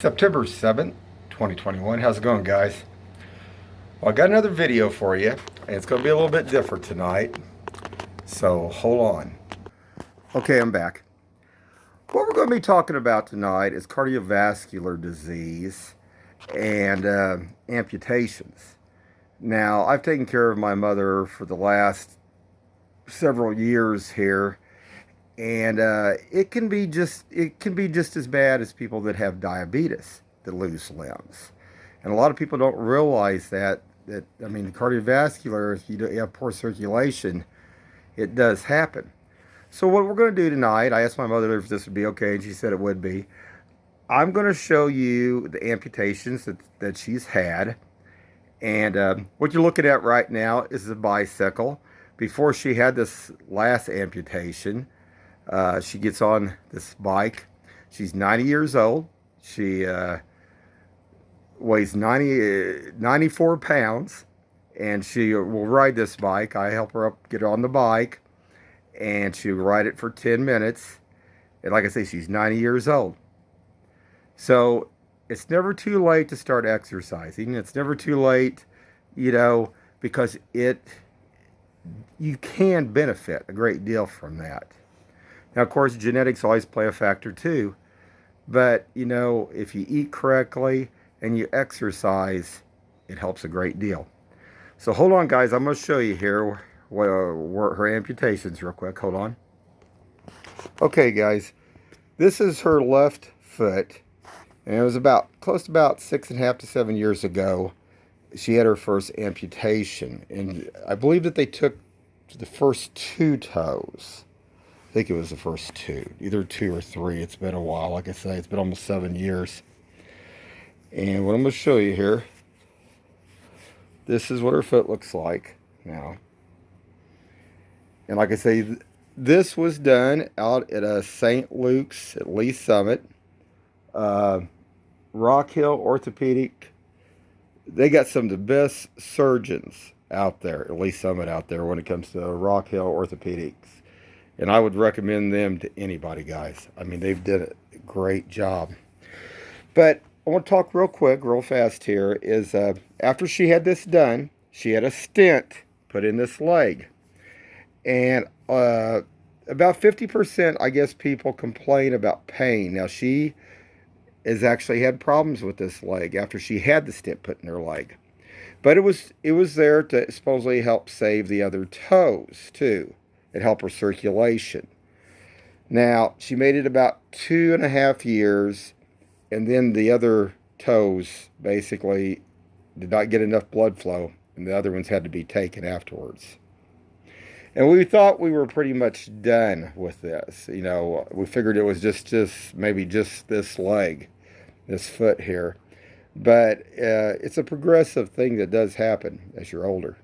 September 7th, 2021. How's it going, guys? Well, I got another video for you, and it's going to be a little bit different tonight, so hold on. Okay, I'm back. What we're going to be talking about tonight is cardiovascular disease and amputations. Now, I've taken care of my mother for the last several years here, and it can be just as bad as people that have diabetes that lose limbs. And a lot of people don't realize that I mean, the cardiovascular, if you have poor circulation, it does happen. So what we're going to do tonight, I asked my mother if this would be okay, and she said it would be. I'm going to show you the amputations that she's had. And what you're looking at right now is a bicycle. Before she had this last amputation, she gets on this bike. She's 90 years old. She weighs 94 pounds, and she will ride this bike. I help her up, get on the bike, and she'll ride it for 10 minutes. And like I say, she's 90 years old. So it's never too late to start exercising. It's never too late, because you can benefit a great deal from that. Now, of course, genetics always play a factor too. But, if you eat correctly and you exercise, it helps a great deal. So hold on, guys. I'm going to show you here her amputations real quick. Hold on. Okay, guys. This is her left foot. And it was close to about 6.5 to 7 years ago. She had her first amputation. And I believe that they took the first two toes. I think it was the first two, either 2 or 3. It's been a while. Like I say, it's been almost 7 years. And what I'm going to show you here, this is what her foot looks like now. And like I say, this was done out at a St. Luke's at Lee Summit. Rock Hill Orthopedic. They got some of the best surgeons out there, at Lee Summit out there, when it comes to Rock Hill Orthopedics. And I would recommend them to anybody, guys. I mean, they've done a great job. But I want to talk real fast here, is after she had this done, she had a stent put in this leg. And about 50%, I guess, people complain about pain. Now, she has actually had problems with this leg after she had the stent put in her leg. But it was there to supposedly help save the other toes, too. It helped her circulation. Now, she made it about 2.5 years, and then the other toes basically did not get enough blood flow, and the other ones had to be taken afterwards. And we thought we were pretty much done with this. We figured it was just maybe just this leg, this foot here. But it's a progressive thing that does happen as you're older.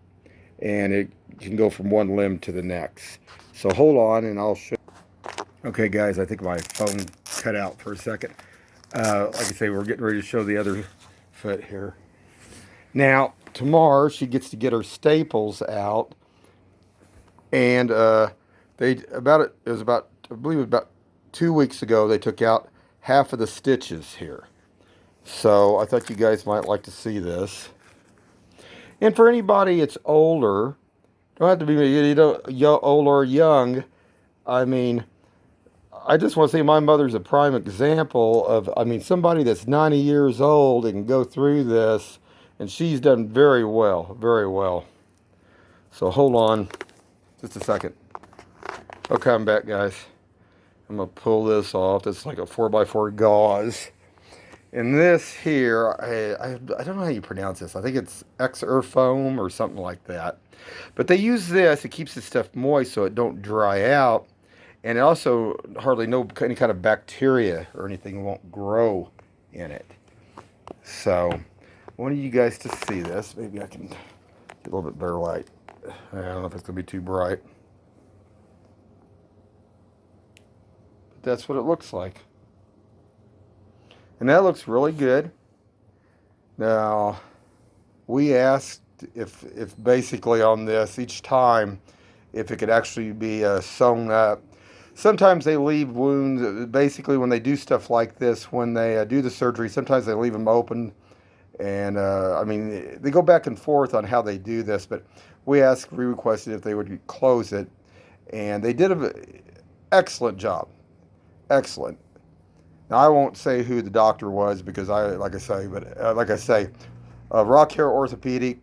And it can go from one limb to the next. So hold on and I'll show you. Okay, guys, I think my phone cut out for a second. Like I say, we're getting ready to show the other foot here. Now, tomorrow she gets to get her staples out. And I believe about 2 weeks ago, they took out half of the stitches here. So I thought you guys might like to see this. And for anybody that's older, don't have to be old or young. I mean, I just want to say my mother's a prime example of, somebody that's 90 years old and can go through this, and she's done very well, very well. So hold on just a second. Okay, I'm back, guys. I'm going to pull this off. It's like a 4x4 gauze. And this here, I don't know how you pronounce this. I think it's Exerfoam or something like that. But they use this. It keeps the stuff moist so it don't dry out. And also hardly any kind of bacteria or anything won't grow in it. So I want you guys to see this. Maybe I can get a little bit better light. I don't know if it's going to be too bright. But that's what it looks like. And that looks really good. Now, we asked if basically on this each time, if it could actually be sewn up. Sometimes they leave wounds. Basically, when they do stuff like this, when they do the surgery, sometimes they leave them open. And I mean, they go back and forth on how they do this, but we requested if they would close it, and they did an excellent job. Excellent. Now I won't say who the doctor was because like I say, Rock Hair Orthopedic.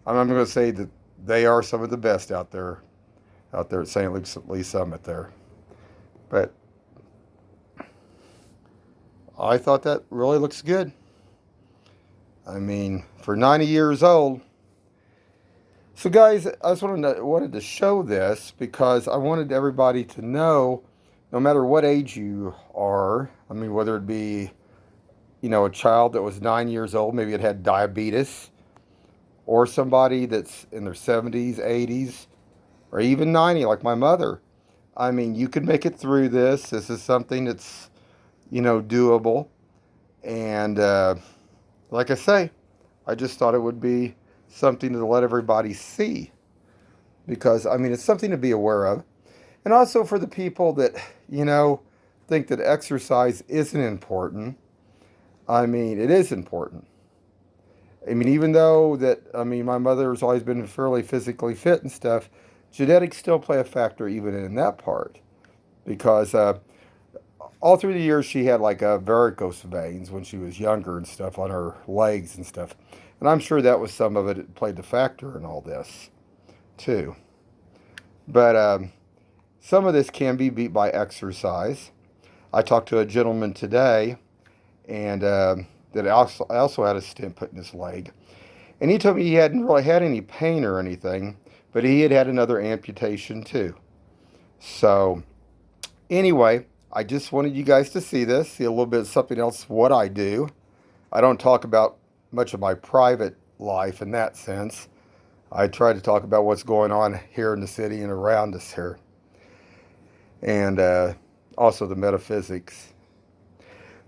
I'm going to say that they are some of the best out there at St. Lee Summit there. But I thought that really looks good. I mean, for 90 years old. So, guys, I just wanted to show this because I wanted everybody to know, no matter what age you are, I mean, whether it be, a child that was 9 years old, maybe it had diabetes, or somebody that's in their 70s, 80s, or even 90, like my mother. I mean, you can make it through this. This is something that's, doable. And like I say, I just thought it would be something to let everybody see. Because, I mean, it's something to be aware of. And also for the people that, think that exercise isn't important. I mean, it is important. I mean, even though that, I mean, my mother has always been fairly physically fit and stuff, genetics still play a factor even in that part. Because all through the years she had like varicose veins when she was younger and stuff on her legs and stuff. And I'm sure that was some of it played the factor in all this too. But some of this can be beat by exercise. I talked to a gentleman today and that also had a stent put in his leg. And he told me he hadn't really had any pain or anything, but he had another amputation too. So anyway, I just wanted you guys to see this, see a little bit of something else, what I do. I don't talk about much of my private life in that sense. I try to talk about what's going on here in the city and around us here. And also the metaphysics.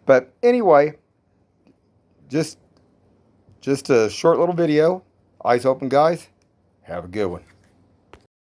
But anyway, just a short little video. Eyes open, guys. Have a good one.